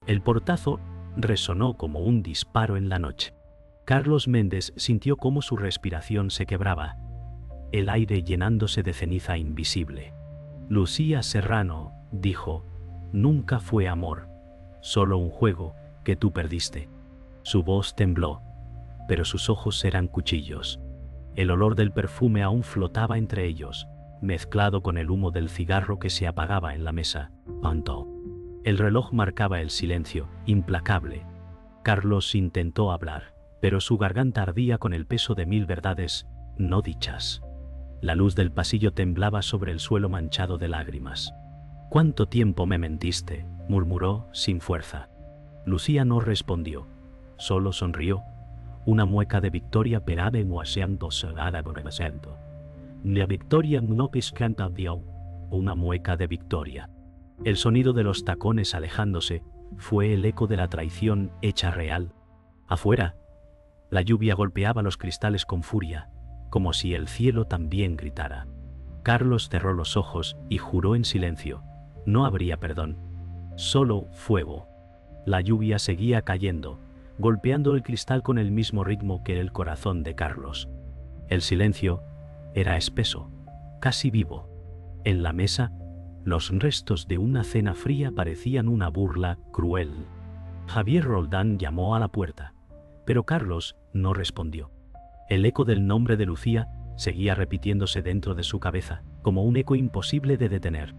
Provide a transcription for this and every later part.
El portazo resonó como un disparo en la noche. Carlos Méndez sintió cómo su respiración se quebraba, el aire llenándose de ceniza invisible. Lucía Serrano, dijo, nunca fue amor, solo un juego que tú perdiste. Su voz tembló, pero sus ojos eran cuchillos. El olor del perfume aún flotaba entre ellos, mezclado con el humo del cigarro que se apagaba en la mesa. Pantó. El reloj marcaba el silencio, implacable. Carlos intentó hablar, pero su garganta ardía con el peso de 1000 verdades no dichas. La luz del pasillo temblaba sobre el suelo manchado de lágrimas. «¿Cuánto tiempo me mentiste?», murmuró sin fuerza. Lucía no respondió, solo sonrió, una mueca de victoria perade moaseando sagada borrasendo. La victoria no pescanta dio, una mueca de victoria. El sonido de los tacones alejándose fue el eco de la traición hecha real. Afuera, la lluvia golpeaba los cristales con furia, como si el cielo también gritara. Carlos cerró los ojos y juró en silencio, no habría perdón, solo fuego. La lluvia seguía cayendo, golpeando el cristal con el mismo ritmo que el corazón de Carlos. El silencio era espeso, casi vivo. En la mesa, los restos de una cena fría parecían una burla cruel. Javier Roldán llamó a la puerta, pero Carlos no respondió. El eco del nombre de Lucía seguía repitiéndose dentro de su cabeza, como un eco imposible de detener.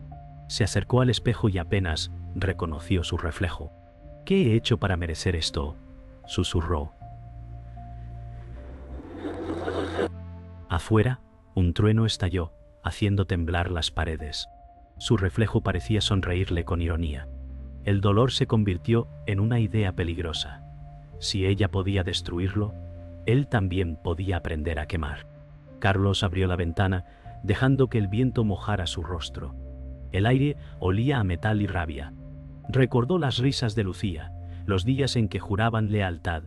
Se acercó al espejo y apenas reconoció su reflejo. «¿Qué he hecho para merecer esto?», susurró. Afuera, un trueno estalló, haciendo temblar las paredes. Su reflejo parecía sonreírle con ironía. El dolor se convirtió en una idea peligrosa. Si ella podía destruirlo, él también podía aprender a quemar. Carlos abrió la ventana, dejando que el viento mojara su rostro. El aire olía a metal y rabia. Recordó las risas de Lucía, los días en que juraban lealtad.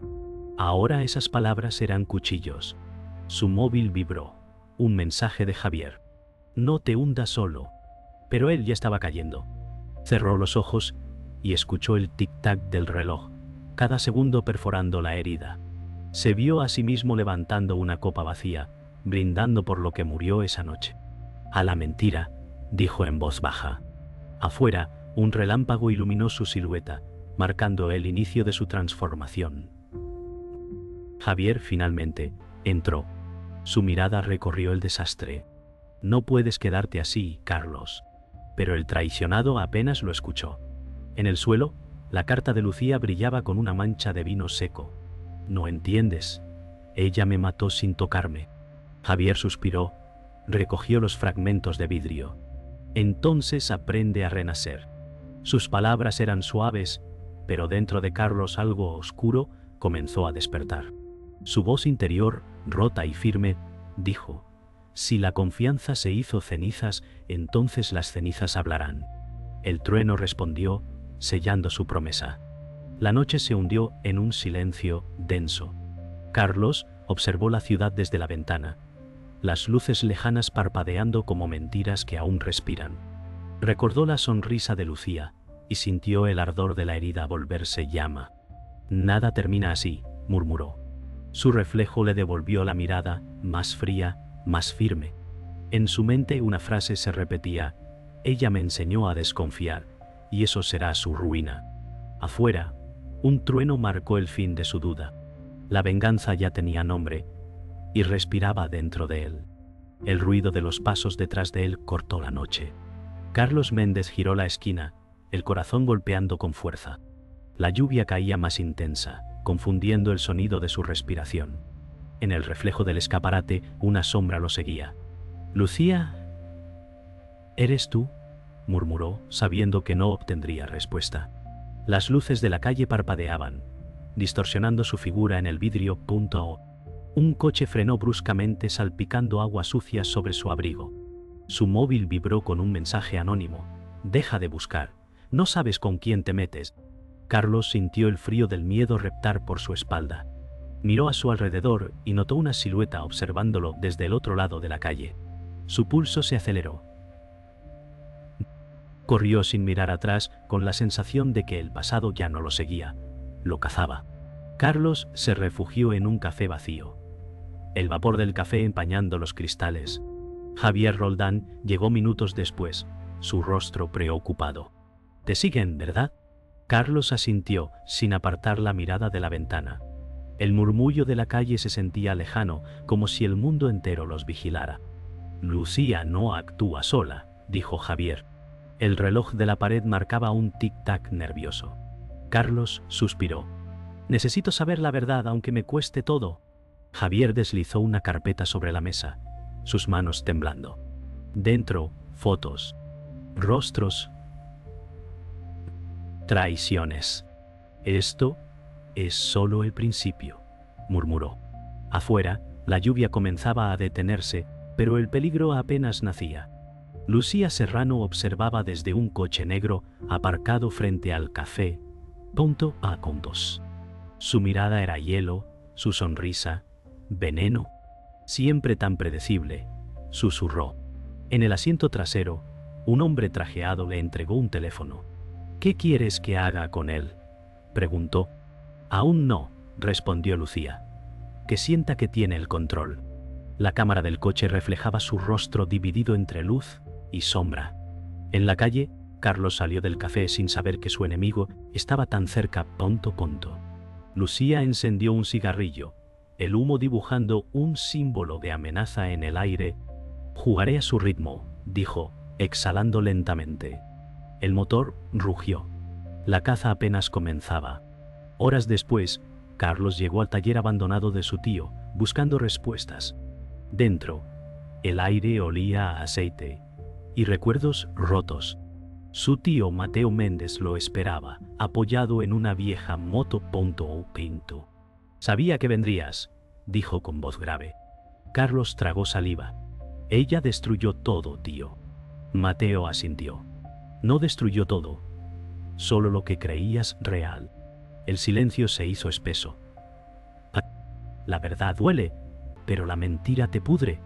Ahora esas palabras eran cuchillos. Su móvil vibró. Un mensaje de Javier. «No te hundas solo». Pero él ya estaba cayendo. Cerró los ojos y escuchó el tic-tac del reloj, cada segundo perforando la herida. Se vio a sí mismo levantando una copa vacía, brindando por lo que murió esa noche. «A la mentira», dijo en voz baja. Afuera, un relámpago iluminó su silueta, marcando el inicio de su transformación. Javier finalmente entró. Su mirada recorrió el desastre. «No puedes quedarte así, Carlos». Pero el traicionado apenas lo escuchó. En el suelo, la carta de Lucía brillaba con una mancha de vino seco. «No entiendes. Ella me mató sin tocarme». Javier suspiró, recogió los fragmentos de vidrio. «Entonces aprende a renacer». Sus palabras eran suaves, pero dentro de Carlos algo oscuro comenzó a despertar. Su voz interior, rota y firme, dijo: «Si la confianza se hizo cenizas, entonces las cenizas hablarán». El trueno respondió, sellando su promesa. La noche se hundió en un silencio denso. Carlos observó la ciudad desde la ventana, las luces lejanas parpadeando como mentiras que aún respiran. Recordó la sonrisa de Lucía y sintió el ardor de la herida volverse llama. «Nada termina así», murmuró. Su reflejo le devolvió la mirada, más fría, más firme. En su mente una frase se repetía: «Ella me enseñó a desconfiar, y eso será su ruina». Afuera, un trueno marcó el fin de su duda. La venganza ya tenía nombre, y respiraba dentro de él. El ruido de los pasos detrás de él cortó la noche. Carlos Méndez giró la esquina, el corazón golpeando con fuerza. La lluvia caía más intensa, confundiendo el sonido de su respiración. En el reflejo del escaparate, una sombra lo seguía. «Lucía, ¿eres tú?», murmuró, sabiendo que no obtendría respuesta. Las luces de la calle parpadeaban, distorsionando su figura en el vidrio. Un coche frenó bruscamente salpicando agua sucia sobre su abrigo. Su móvil vibró con un mensaje anónimo: «Deja de buscar, no sabes con quién te metes». Carlos sintió el frío del miedo reptar por su espalda. Miró a su alrededor y notó una silueta observándolo desde el otro lado de la calle. Su pulso se aceleró. Corrió sin mirar atrás, con la sensación de que el pasado ya no lo seguía, lo cazaba. Carlos se refugió en un café vacío, el vapor del café empañando los cristales. Javier Roldán llegó minutos después, su rostro preocupado. «Te siguen, ¿verdad?». Carlos asintió, sin apartar la mirada de la ventana. El murmullo de la calle se sentía lejano, como si el mundo entero los vigilara. «Lucía no actúa sola», dijo Javier. El reloj de la pared marcaba un tic-tac nervioso. Carlos suspiró. «Necesito saber la verdad, aunque me cueste todo». Javier deslizó una carpeta sobre la mesa, sus manos temblando. Dentro, fotos, rostros, traiciones. «Esto es solo el principio», murmuró. Afuera, la lluvia comenzaba a detenerse, pero el peligro apenas nacía. Lucía Serrano observaba desde un coche negro aparcado frente al café .A2. Su mirada era hielo, su sonrisa, veneno. Siempre tan predecible, susurró. En el asiento trasero, un hombre trajeado le entregó un teléfono. «¿Qué quieres que haga con él?», preguntó. «Aún no», respondió Lucía. «Que sienta que tiene el control». La cámara del coche reflejaba su rostro dividido entre luz y sombra. En la calle, Carlos salió del café sin saber que su enemigo estaba tan cerca. Lucía encendió un cigarrillo, el humo dibujando un símbolo de amenaza en el aire. «Jugaré a su ritmo», dijo, exhalando lentamente. El motor rugió. La caza apenas comenzaba. Horas después, Carlos llegó al taller abandonado de su tío, buscando respuestas. Dentro, el aire olía a aceite y recuerdos rotos. Su tío Mateo Méndez lo esperaba, apoyado en una vieja moto. Pinto. «Sabía que vendrías», dijo con voz grave. Carlos tragó saliva. «Ella destruyó todo, tío». Mateo asintió. «No destruyó todo, solo lo que creías real». El silencio se hizo espeso. «La verdad duele, pero la mentira te pudre»,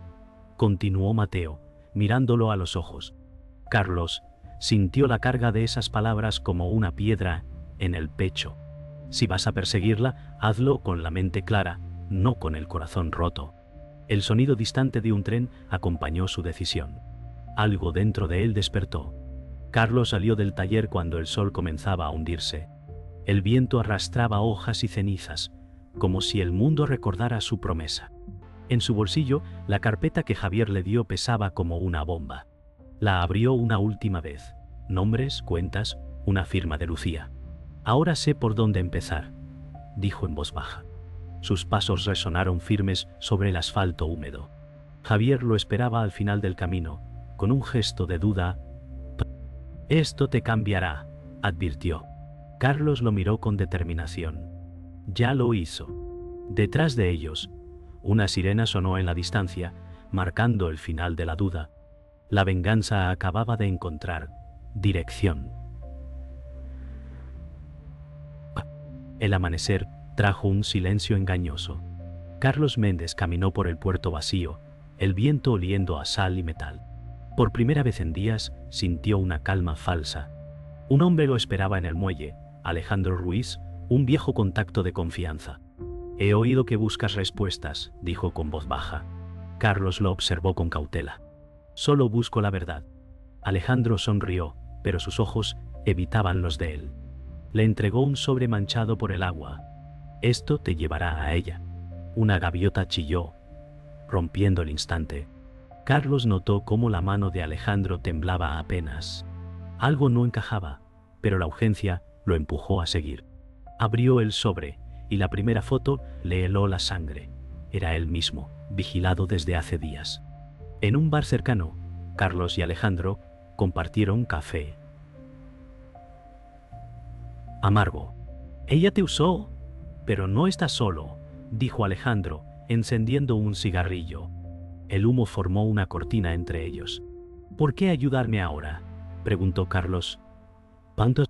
continuó Mateo, mirándolo a los ojos. Carlos sintió la carga de esas palabras como una piedra en el pecho. «Si vas a perseguirla, hazlo con la mente clara, no con el corazón roto». El sonido distante de un tren acompañó su decisión. Algo dentro de él despertó. Carlos salió del taller cuando el sol comenzaba a hundirse. El viento arrastraba hojas y cenizas, como si el mundo recordara su promesa. En su bolsillo, la carpeta que Javier le dio pesaba como una bomba. La abrió una última vez. Nombres, cuentas, una firma de Lucía. «Ahora sé por dónde empezar», dijo en voz baja. Sus pasos resonaron firmes sobre el asfalto húmedo. Javier lo esperaba al final del camino, con un gesto de duda. «Esto te cambiará», advirtió. Carlos lo miró con determinación. Ya lo hizo. Detrás de ellos, una sirena sonó en la distancia, marcando el final de la duda. La venganza acababa de encontrar dirección. El amanecer trajo un silencio engañoso. Carlos Méndez caminó por el puerto vacío, el viento oliendo a sal y metal. Por primera vez en días sintió una calma falsa. Un hombre lo esperaba en el muelle, Alejandro Ruiz, un viejo contacto de confianza. «He oído que buscas respuestas», dijo con voz baja. Carlos lo observó con cautela. «Solo busco la verdad». Alejandro sonrió, pero sus ojos evitaban los de él. Le entregó un sobre manchado por el agua. «Esto te llevará a ella». Una gaviota chilló, rompiendo el instante. Carlos notó cómo la mano de Alejandro temblaba apenas. Algo no encajaba, pero la urgencia lo empujó a seguir. Abrió el sobre, y la primera foto le heló la sangre. Era él mismo, vigilado desde hace días. En un bar cercano, Carlos y Alejandro compartieron café. Amargo. «Ella te usó, pero no estás solo», dijo Alejandro, encendiendo un cigarrillo. El humo formó una cortina entre ellos. «¿Por qué ayudarme ahora?», preguntó Carlos. «¿Cuántos?».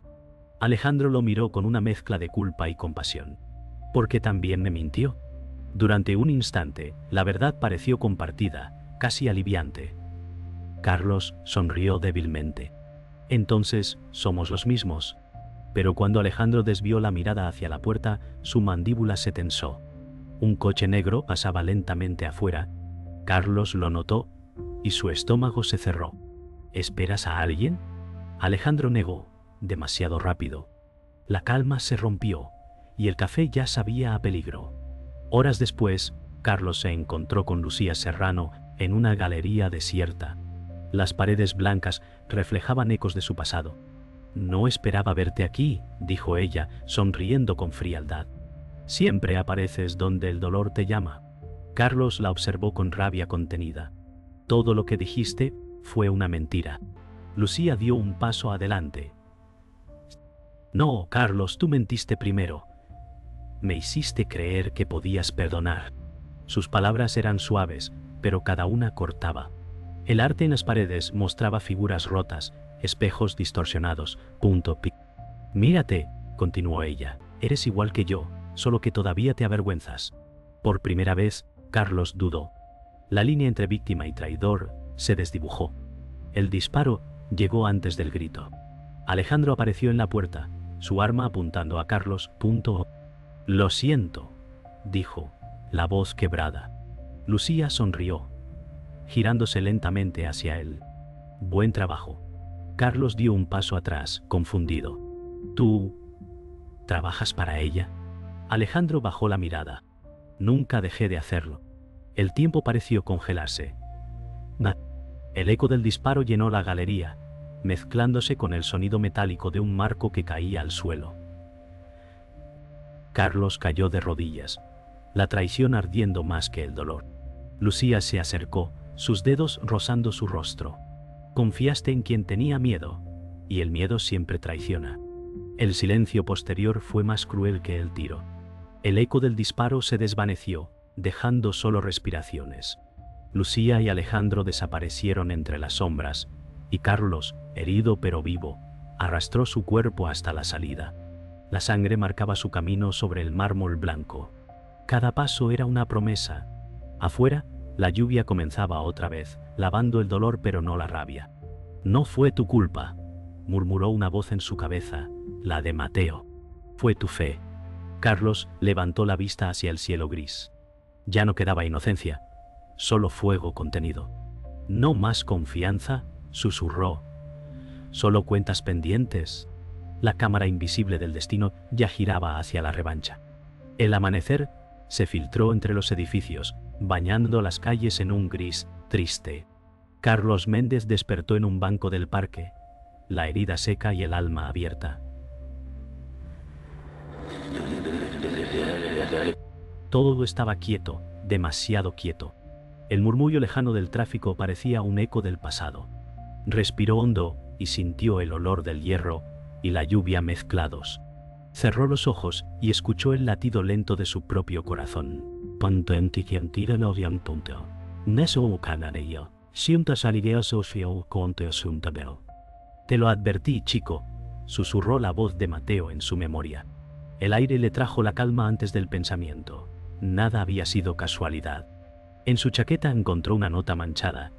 Alejandro lo miró con una mezcla de culpa y compasión. «Porque también me mintió». Durante un instante, la verdad pareció compartida, casi aliviante. Carlos sonrió débilmente. Entonces, somos los mismos. Pero cuando Alejandro desvió la mirada hacia la puerta, su mandíbula se tensó. Un coche negro pasaba lentamente afuera. Carlos lo notó y su estómago se cerró. ¿Esperas a alguien? Alejandro negó, demasiado rápido. La calma se rompió y el café ya sabía a peligro. Horas después, Carlos se encontró con Lucía Serrano en una galería desierta. Las paredes blancas reflejaban ecos de su pasado. «No esperaba verte aquí», dijo ella, sonriendo con frialdad. «Siempre apareces donde el dolor te llama». Carlos la observó con rabia contenida. «Todo lo que dijiste fue una mentira». Lucía dio un paso adelante. «No, Carlos, tú mentiste primero. Me hiciste creer que podías perdonar». Sus palabras eran suaves, pero cada una cortaba. El arte en las paredes mostraba figuras rotas, espejos distorsionados. «Mírate», continuó ella, «eres igual que yo, solo que todavía te avergüenzas». Por primera vez, Carlos dudó. La línea entre víctima y traidor se desdibujó. El disparo llegó antes del grito. Alejandro apareció en la puerta, su arma apuntando a Carlos. «Lo siento», dijo, la voz quebrada. Lucía sonrió, girándose lentamente hacia él. «Buen trabajo». Carlos dio un paso atrás, confundido. «¿Tú trabajas para ella?» Alejandro bajó la mirada. «Nunca dejé de hacerlo». El tiempo pareció congelarse. El eco del disparo llenó la galería, mezclándose con el sonido metálico de un marco que caía al suelo. Carlos cayó de rodillas, la traición ardiendo más que el dolor. Lucía se acercó, sus dedos rozando su rostro. «Confiaste en quien tenía miedo, y el miedo siempre traiciona». El silencio posterior fue más cruel que el tiro. El eco del disparo se desvaneció, dejando solo respiraciones. Lucía y Alejandro desaparecieron entre las sombras, y Carlos, herido pero vivo, arrastró su cuerpo hasta la salida. La sangre marcaba su camino sobre el mármol blanco. Cada paso era una promesa. Afuera, la lluvia comenzaba otra vez, lavando el dolor pero no la rabia. «No fue tu culpa», murmuró una voz en su cabeza, la de Mateo. «Fue tu fe». Carlos levantó la vista hacia el cielo gris. Ya no quedaba inocencia, solo fuego contenido. «No más confianza», susurró. «Solo cuentas pendientes». La cámara invisible del destino ya giraba hacia la revancha. El amanecer se filtró entre los edificios, bañando las calles en un gris triste. Carlos Méndez despertó en un banco del parque, la herida seca y el alma abierta. Todo estaba quieto, demasiado quieto. El murmullo lejano del tráfico parecía un eco del pasado. Respiró hondo y sintió el olor del hierro y la lluvia mezclados. Cerró los ojos y escuchó el latido lento de su propio corazón. «Te lo advertí, chico», susurró la voz de Mateo en su memoria. El aire le trajo la calma antes del pensamiento. Nada había sido casualidad. En su chaqueta encontró una nota manchada.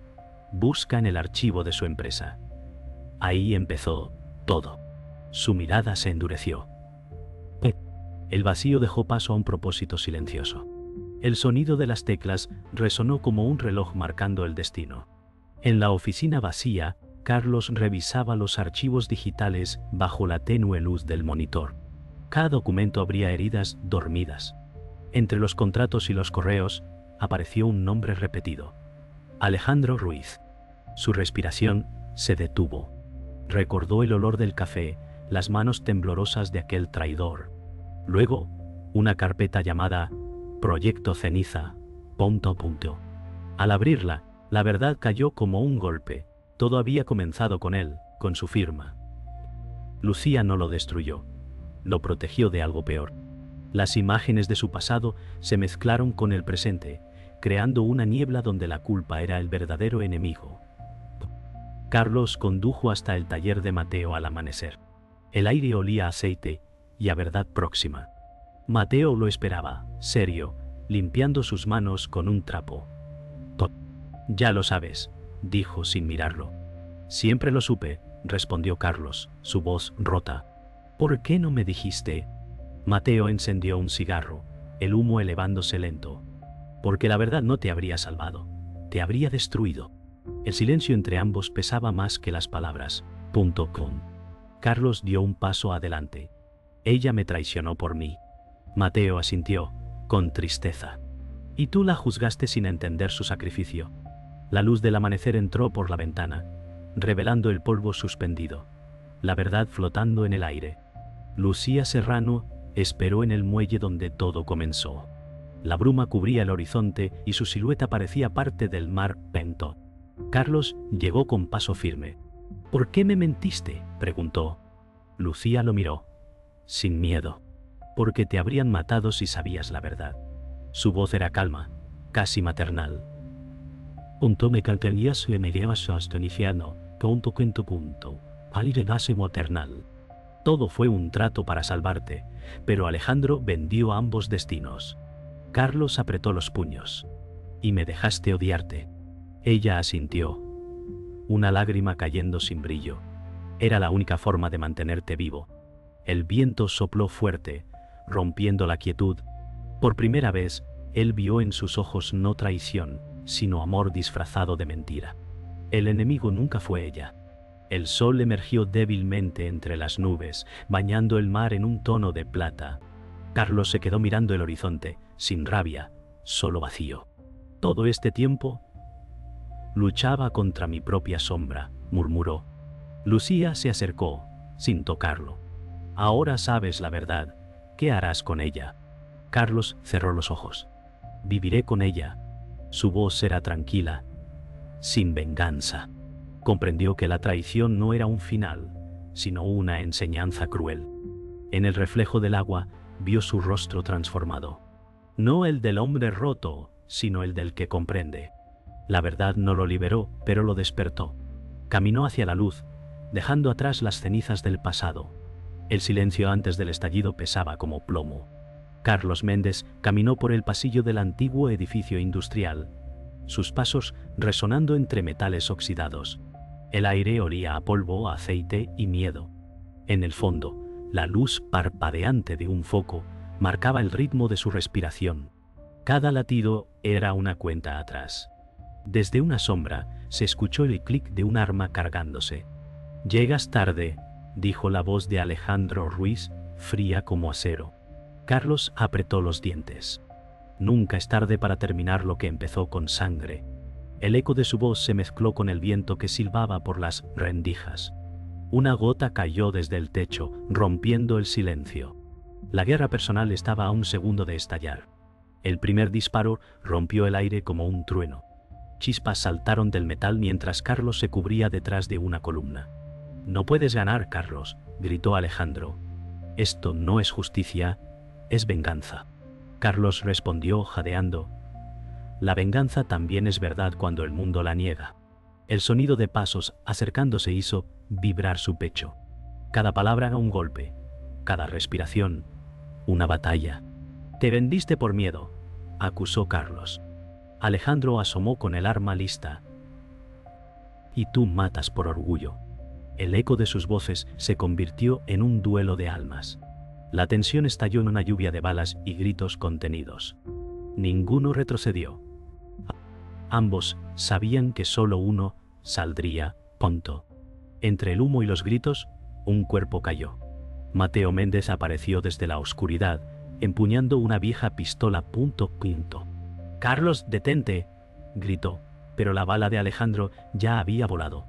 «Busca en el archivo de su empresa». Ahí empezó todo. Su mirada se endureció. El vacío dejó paso a un propósito silencioso. El sonido de las teclas resonó como un reloj marcando el destino. En la oficina vacía, Carlos revisaba los archivos digitales bajo la tenue luz del monitor. Cada documento abría heridas dormidas. Entre los contratos y los correos apareció un nombre repetido: Alejandro Ruiz. Su respiración se detuvo. Recordó el olor del café, las manos temblorosas de aquel traidor. Luego, una carpeta llamada Proyecto Ceniza. Al abrirla, la verdad cayó como un golpe. Todo había comenzado con él, con su firma. Lucía no lo destruyó. Lo protegió de algo peor. Las imágenes de su pasado se mezclaron con el presente, creando una niebla donde la culpa era el verdadero enemigo. Carlos condujo hasta el taller de Mateo al amanecer. El aire olía a aceite y a verdad próxima. Mateo lo esperaba, serio, limpiando sus manos con un trapo. «Ya lo sabes», dijo sin mirarlo. «Siempre lo supe», respondió Carlos, su voz rota. ¿Por qué no me dijiste? Mateo encendió un cigarro, el humo elevándose lento. Porque la verdad no te habría salvado, te habría destruido. El silencio entre ambos pesaba más que las palabras. Carlos dio un paso adelante. Ella me traicionó por mí. Mateo asintió, con tristeza. Y tú la juzgaste sin entender su sacrificio. La luz del amanecer entró por la ventana, revelando el polvo suspendido, la verdad flotando en el aire. Lucía Serrano esperó en el muelle donde todo comenzó. La bruma cubría el horizonte y su silueta parecía parte del mar Pento. Carlos llegó con paso firme. ¿Por qué me mentiste?, preguntó. Lucía lo miró. Sin miedo. Porque te habrían matado si sabías la verdad. Su voz era calma, casi maternal. Me cantaría su emerias hasta el infierno, punto. Pálidase maternal. Todo fue un trato para salvarte, pero Alejandro vendió ambos destinos. Carlos apretó los puños. Y me dejaste odiarte. Ella asintió. Una lágrima cayendo sin brillo. Era la única forma de mantenerte vivo. El viento sopló fuerte, rompiendo la quietud. Por primera vez, él vio en sus ojos no traición, sino amor disfrazado de mentira. El enemigo nunca fue ella. El sol emergió débilmente entre las nubes, bañando el mar en un tono de plata. Carlos se quedó mirando el horizonte, sin rabia, solo vacío. Todo este tiempo luchaba contra mi propia sombra, murmuró. Lucía se acercó, sin tocarlo. Ahora sabes la verdad. ¿Qué harás con ella? Carlos cerró los ojos. Viviré con ella. Su voz era tranquila, sin venganza. Comprendió que la traición no era un final, sino una enseñanza cruel. En el reflejo del agua vio su rostro transformado. No el del hombre roto, sino el del que comprende. La verdad no lo liberó, pero lo despertó. Caminó hacia la luz, dejando atrás las cenizas del pasado. El silencio antes del estallido pesaba como plomo. Carlos Méndez caminó por el pasillo del antiguo edificio industrial, sus pasos resonando entre metales oxidados. El aire olía a polvo, aceite y miedo. En el fondo, la luz parpadeante de un foco marcaba el ritmo de su respiración. Cada latido era una cuenta atrás. Desde una sombra se escuchó el clic de un arma cargándose. «Llegas tarde», dijo la voz de Alejandro Ruiz, fría como acero. Carlos apretó los dientes. Nunca es tarde para terminar lo que empezó con sangre. El eco de su voz se mezcló con el viento que silbaba por las rendijas. Una gota cayó desde el techo, rompiendo el silencio. La guerra personal estaba a un segundo de estallar. El primer disparo rompió el aire como un trueno. Chispas saltaron del metal mientras Carlos se cubría detrás de una columna. «No puedes ganar, Carlos», gritó Alejandro. «Esto no es justicia, es venganza». Carlos respondió jadeando. «La venganza también es verdad cuando el mundo la niega». El sonido de pasos acercándose hizo vibrar su pecho. Cada palabra era un golpe, cada respiración, una batalla. «Te vendiste por miedo», acusó Carlos. Alejandro asomó con el arma lista. «Y tú matas por orgullo». El eco de sus voces se convirtió en un duelo de almas. La tensión estalló en una lluvia de balas y gritos contenidos. Ninguno retrocedió. Ambos sabían que solo uno saldría, punto. Entre el humo y los gritos, un cuerpo cayó. Mateo Méndez apareció desde la oscuridad, empuñando una vieja pistola. «Carlos, detente», gritó, pero la bala de Alejandro ya había volado.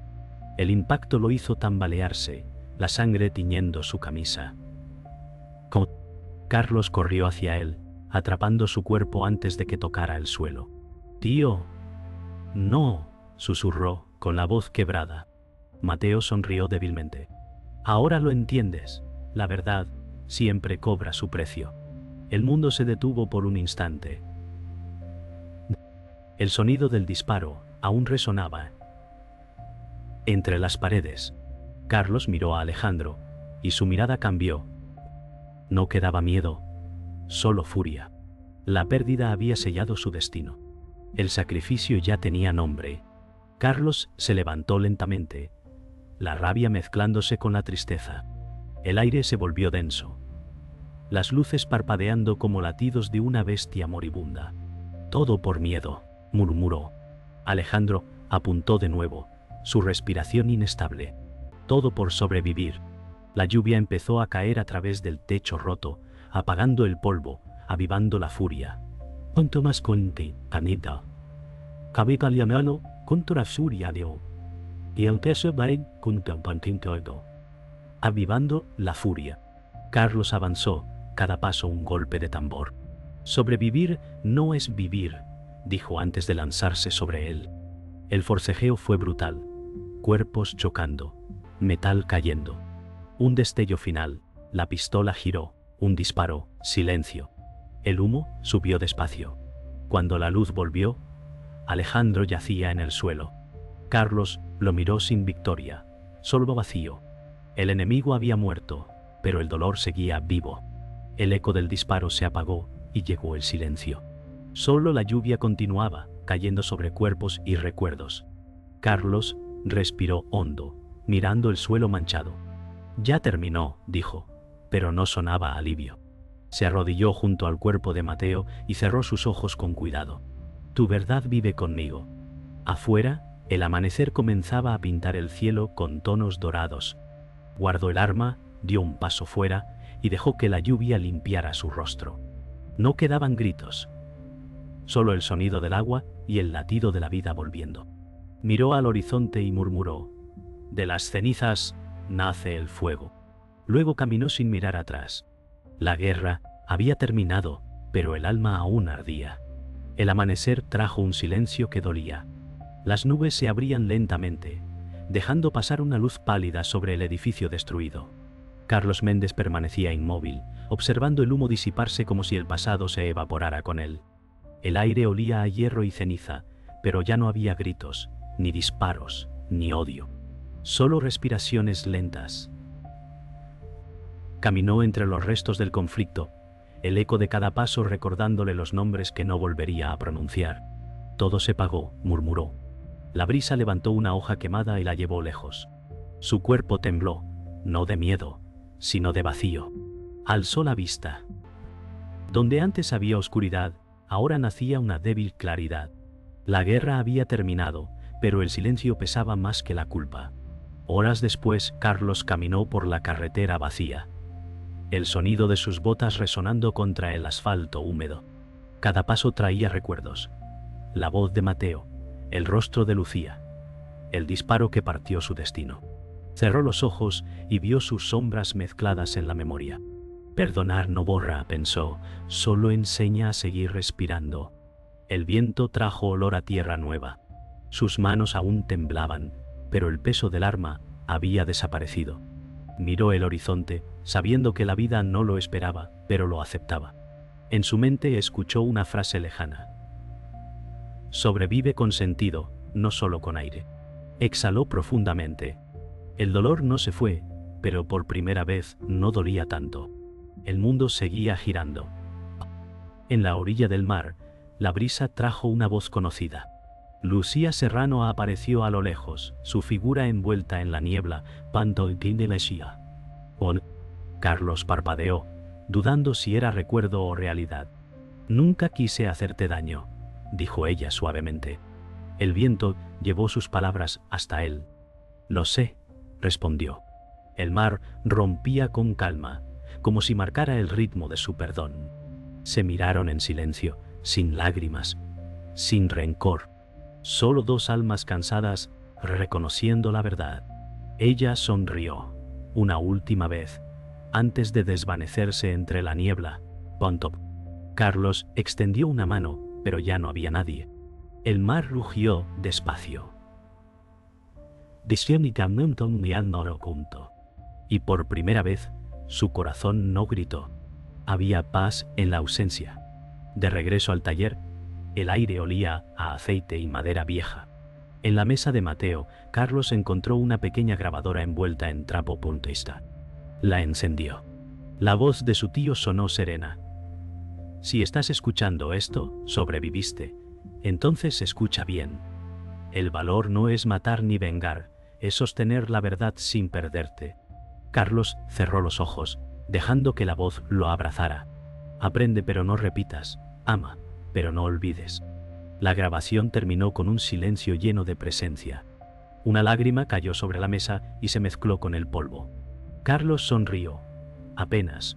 El impacto lo hizo tambalearse, la sangre tiñendo su camisa. Carlos corrió hacia él, atrapando su cuerpo antes de que tocara el suelo. «Tío». «No», susurró, con la voz quebrada. Mateo sonrió débilmente. «Ahora lo entiendes. La verdad siempre cobra su precio». El mundo se detuvo por un instante. El sonido del disparo aún resonaba entre las paredes. Carlos miró a Alejandro, y su mirada cambió. No quedaba miedo, solo furia. La pérdida había sellado su destino. El sacrificio ya tenía nombre. Carlos se levantó lentamente, la rabia mezclándose con la tristeza. El aire se volvió denso, las luces parpadeando como latidos de una bestia moribunda. Todo por miedo, murmuró. Alejandro apuntó de nuevo, su respiración inestable. Todo por sobrevivir. La lluvia empezó a caer a través del techo roto, apagando el polvo, avivando la furia. Cuanto más conte, Anita. Cabe italiano contra la furia de hoy. Y el peso va contra el pantinto. Avivando la furia. Carlos avanzó, cada paso un golpe de tambor. Sobrevivir no es vivir, dijo antes de lanzarse sobre él. El forcejeo fue brutal. Cuerpos chocando, metal cayendo. Un destello final, la pistola giró, un disparo, silencio. El humo subió despacio. Cuando la luz volvió, Alejandro yacía en el suelo. Carlos lo miró sin victoria, solo vacío. El enemigo había muerto, pero el dolor seguía vivo. El eco del disparo se apagó y llegó el silencio. Solo la lluvia continuaba, cayendo sobre cuerpos y recuerdos. Carlos respiró hondo, mirando el suelo manchado. Ya terminó, dijo, pero no sonaba alivio. Se arrodilló junto al cuerpo de Mateo y cerró sus ojos con cuidado. Tu verdad vive conmigo. Afuera, el amanecer comenzaba a pintar el cielo con tonos dorados. Guardó el arma, dio un paso fuera y dejó que la lluvia limpiara su rostro. No quedaban gritos, solo el sonido del agua y el latido de la vida volviendo. Miró al horizonte y murmuró: de las cenizas nace el fuego. Luego caminó sin mirar atrás. La guerra había terminado, pero el alma aún ardía. El amanecer trajo un silencio que dolía. Las nubes se abrían lentamente, dejando pasar una luz pálida sobre el edificio destruido. Carlos Méndez permanecía inmóvil, observando el humo disiparse como si el pasado se evaporara con él. El aire olía a hierro y ceniza, pero ya no había gritos, ni disparos, ni odio. Solo respiraciones lentas. Caminó entre los restos del conflicto, el eco de cada paso recordándole los nombres que no volvería a pronunciar. Todo se pagó, murmuró. La brisa levantó una hoja quemada y la llevó lejos. Su cuerpo tembló, no de miedo, sino de vacío. Alzó la vista. Donde antes había oscuridad, ahora nacía una débil claridad. La guerra había terminado, pero el silencio pesaba más que la culpa. Horas después, Carlos caminó por la carretera vacía, el sonido de sus botas resonando contra el asfalto húmedo. Cada paso traía recuerdos. La voz de Mateo, el rostro de Lucía, el disparo que partió su destino. Cerró los ojos y vio sus sombras mezcladas en la memoria. Perdonar no borra, pensó, solo enseña a seguir respirando. El viento trajo olor a tierra nueva. Sus manos aún temblaban, pero el peso del arma había desaparecido. Miró el horizonte, sabiendo que la vida no lo esperaba, pero lo aceptaba. En su mente escuchó una frase lejana. Sobrevive con sentido, no solo con aire. Exhaló profundamente. El dolor no se fue, pero por primera vez no dolía tanto. El mundo seguía girando. En la orilla del mar, la brisa trajo una voz conocida. Lucía Serrano apareció a lo lejos, su figura envuelta en la niebla, panto de Lesia. Carlos parpadeó, dudando si era recuerdo o realidad. Nunca quise hacerte daño, dijo ella suavemente. El viento llevó sus palabras hasta él. Lo sé, respondió. El mar rompía con calma, como si marcara el ritmo de su perdón. Se miraron en silencio, sin lágrimas, sin rencor. Solo dos almas cansadas reconociendo la verdad. Ella sonrió, una última vez, antes de desvanecerse entre la niebla. Pontop. Carlos extendió una mano, pero ya no había nadie. El mar rugió despacio. Y por primera vez, su corazón no gritó. Había paz en la ausencia. De regreso al taller, el aire olía a aceite y madera vieja. En la mesa de Mateo, Carlos encontró una pequeña grabadora envuelta en trapo puntista. La encendió. La voz de su tío sonó serena. Si estás escuchando esto, sobreviviste. Entonces escucha bien. El valor no es matar ni vengar, es sostener la verdad sin perderte. Carlos cerró los ojos, dejando que la voz lo abrazara. Aprende pero no repitas, ama, pero no olvides. La grabación terminó con un silencio lleno de presencia. Una lágrima cayó sobre la mesa y se mezcló con el polvo. Carlos sonrió, apenas,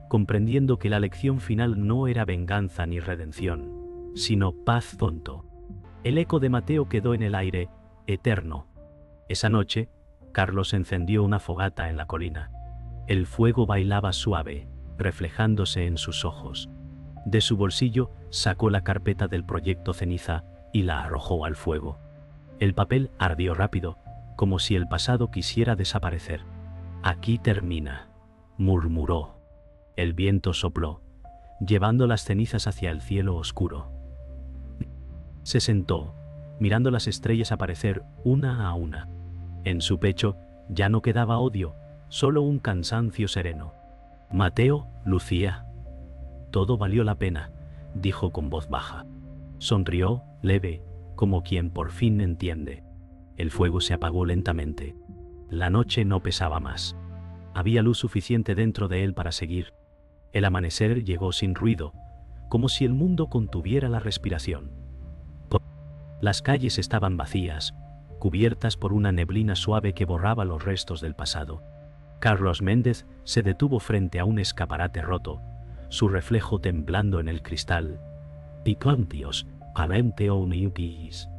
comprendiendo que la lección final no era venganza ni redención, sino paz tonto. El eco de Mateo quedó en el aire, eterno. Esa noche, Carlos encendió una fogata en la colina. El fuego bailaba suave, reflejándose en sus ojos. De su bolsillo sacó la carpeta del proyecto Ceniza y la arrojó al fuego. El papel ardió rápido, como si el pasado quisiera desaparecer. Aquí termina, murmuró. El viento sopló, llevando las cenizas hacia el cielo oscuro. Se sentó, mirando las estrellas aparecer una a una. En su pecho ya no quedaba odio, solo un cansancio sereno. Mateo, Lucía. Todo valió la pena, dijo con voz baja. Sonrió, leve, como quien por fin entiende. El fuego se apagó lentamente. La noche no pesaba más. Había luz suficiente dentro de él para seguir. El amanecer llegó sin ruido, como si el mundo contuviera la respiración. Las calles estaban vacías, cubiertas por una neblina suave que borraba los restos del pasado. Carlos Méndez se detuvo frente a un escaparate roto, su reflejo temblando en el cristal. Picantios, palente o niupis.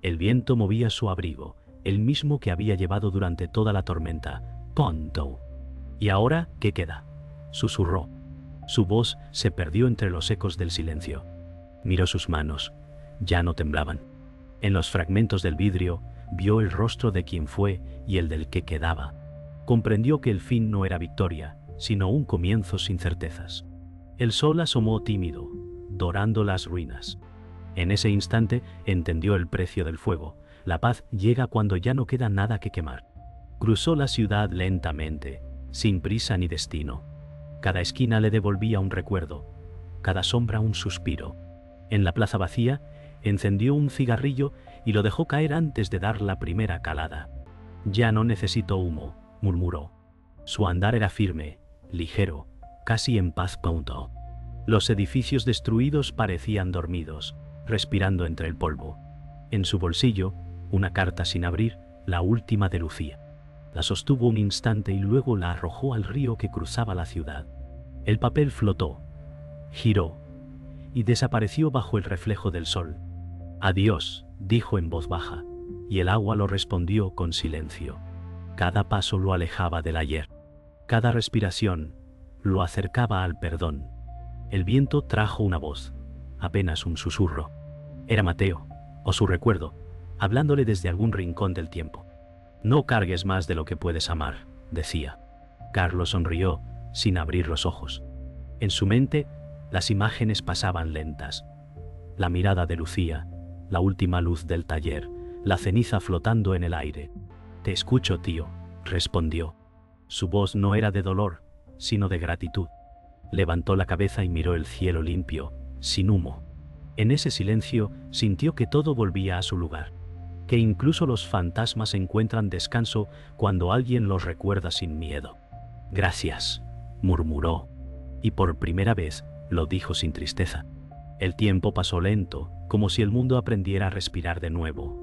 El viento movía su abrigo, el mismo que había llevado durante toda la tormenta. Ponto. ¿Y ahora qué queda?, susurró. Su voz se perdió entre los ecos del silencio. Miró sus manos. Ya no temblaban. En los fragmentos del vidrio vio el rostro de quien fue y el del que quedaba. Comprendió que el fin no era victoria, sino un comienzo sin certezas. El sol asomó tímido, dorando las ruinas. En ese instante entendió el precio del fuego. La paz llega cuando ya no queda nada que quemar. Cruzó la ciudad lentamente, sin prisa ni destino. Cada esquina le devolvía un recuerdo, cada sombra un suspiro. En la plaza vacía, encendió un cigarrillo y lo dejó caer antes de dar la primera calada. Ya no necesito humo, murmuró. Su andar era firme, ligero, casi en paz. Los edificios destruidos parecían dormidos, respirando entre el polvo. En su bolsillo, una carta sin abrir, la última de Lucía. La sostuvo un instante y luego la arrojó al río que cruzaba la ciudad. El papel flotó, giró y desapareció bajo el reflejo del sol. Adiós, dijo en voz baja, y el agua lo respondió con silencio. Cada paso lo alejaba del ayer. Cada respiración lo acercaba al perdón. El viento trajo una voz, apenas un susurro. Era Mateo, o su recuerdo, hablándole desde algún rincón del tiempo. No cargues más de lo que puedes amar, decía. Carlos sonrió, sin abrir los ojos. En su mente, las imágenes pasaban lentas. La mirada de Lucía, la última luz del taller, la ceniza flotando en el aire. Te escucho, tío, respondió. Su voz no era de dolor, sino de gratitud. Levantó la cabeza y miró el cielo limpio, sin humo. En ese silencio sintió que todo volvía a su lugar, que incluso los fantasmas encuentran descanso cuando alguien los recuerda sin miedo. Gracias, murmuró, y por primera vez lo dijo sin tristeza. El tiempo pasó lento, como si el mundo aprendiera a respirar de nuevo.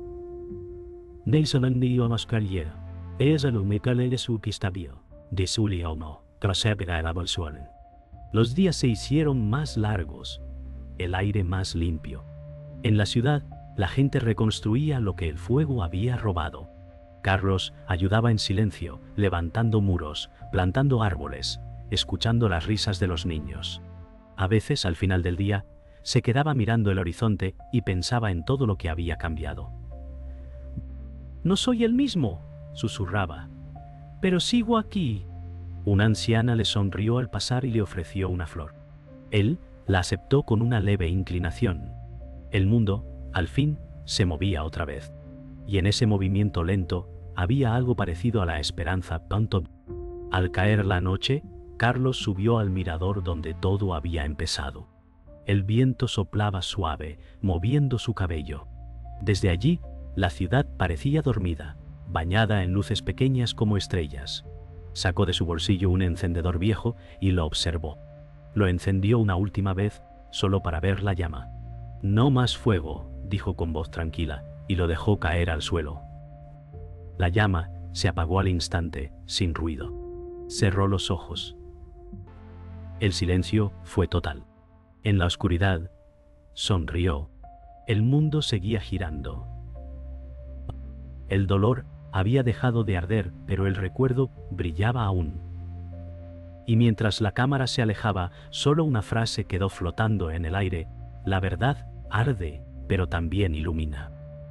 Los días se hicieron más largos, el aire más limpio. En la ciudad, la gente reconstruía lo que el fuego había robado. Carlos ayudaba en silencio, levantando muros, plantando árboles, escuchando las risas de los niños. A veces, al final del día, se quedaba mirando el horizonte y pensaba en todo lo que había cambiado. «No soy el mismo», susurraba, «pero sigo aquí». Una anciana le sonrió al pasar y le ofreció una flor. Él la aceptó con una leve inclinación. El mundo, al fin, se movía otra vez. Y en ese movimiento lento había algo parecido a la esperanza. Al caer la noche, Carlos subió al mirador donde todo había empezado. El viento soplaba suave, moviendo su cabello. Desde allí, la ciudad parecía dormida, bañada en luces pequeñas como estrellas. Sacó de su bolsillo un encendedor viejo y lo observó. Lo encendió una última vez, solo para ver la llama. «No más fuego», dijo con voz tranquila, y lo dejó caer al suelo. La llama se apagó al instante, sin ruido. Cerró los ojos. El silencio fue total. En la oscuridad, sonrió. El mundo seguía girando. El dolor había dejado de arder, pero el recuerdo brillaba aún. Y mientras la cámara se alejaba, solo una frase quedó flotando en el aire: la verdad arde, pero también ilumina.